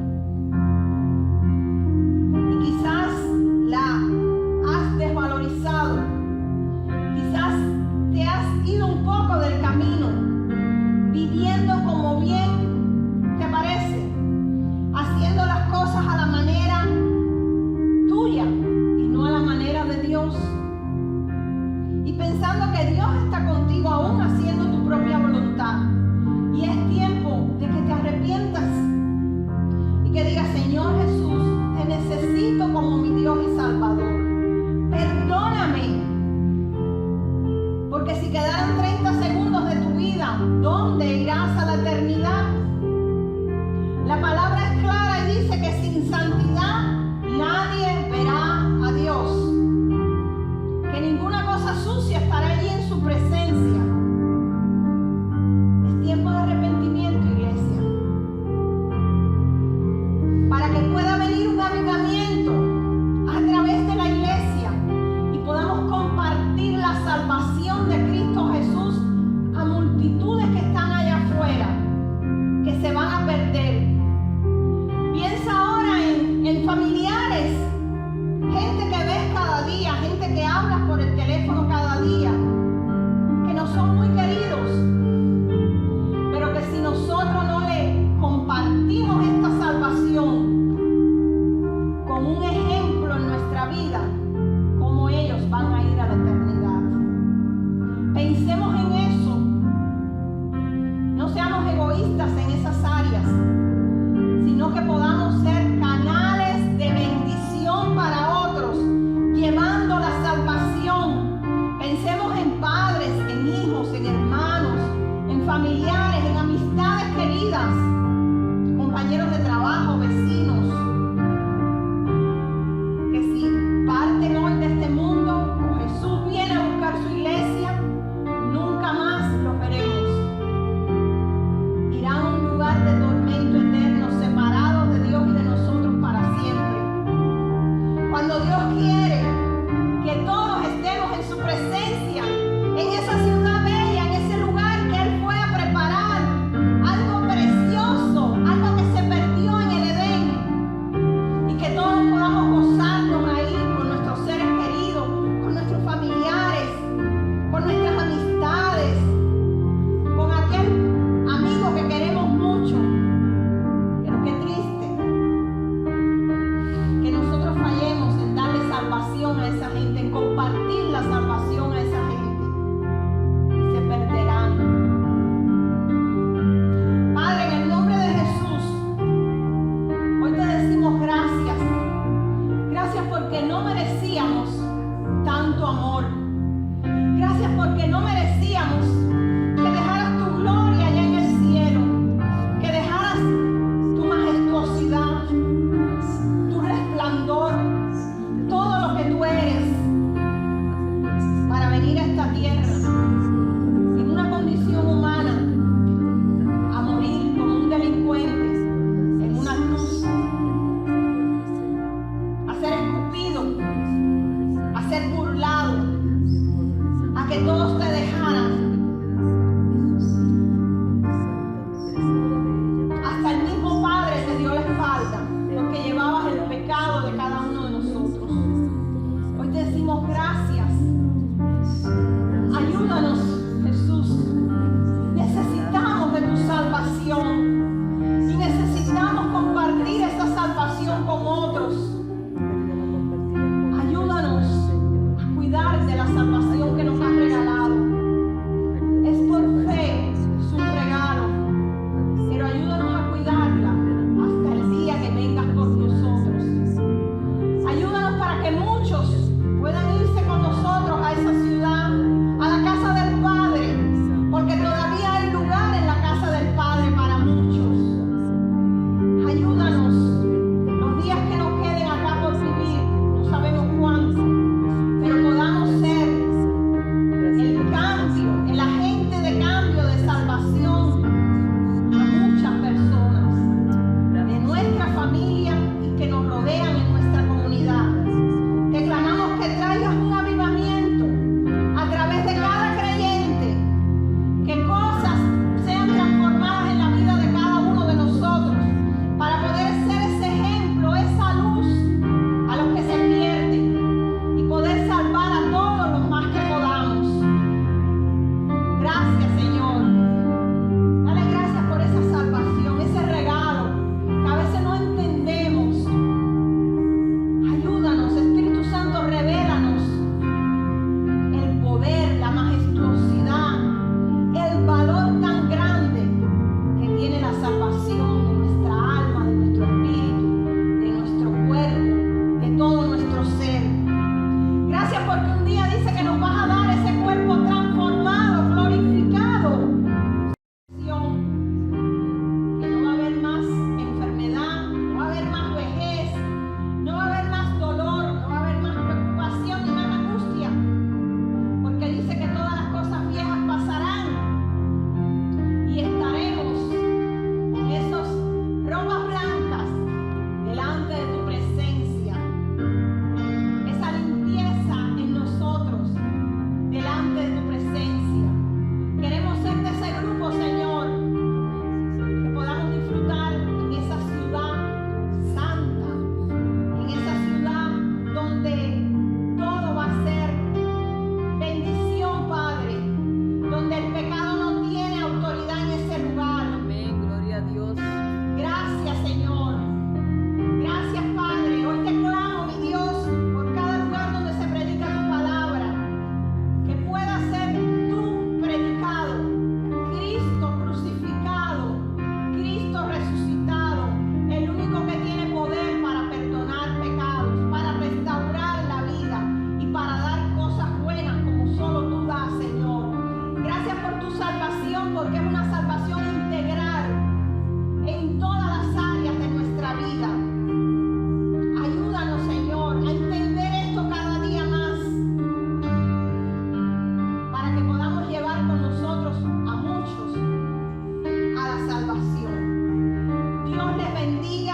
Dios les bendiga.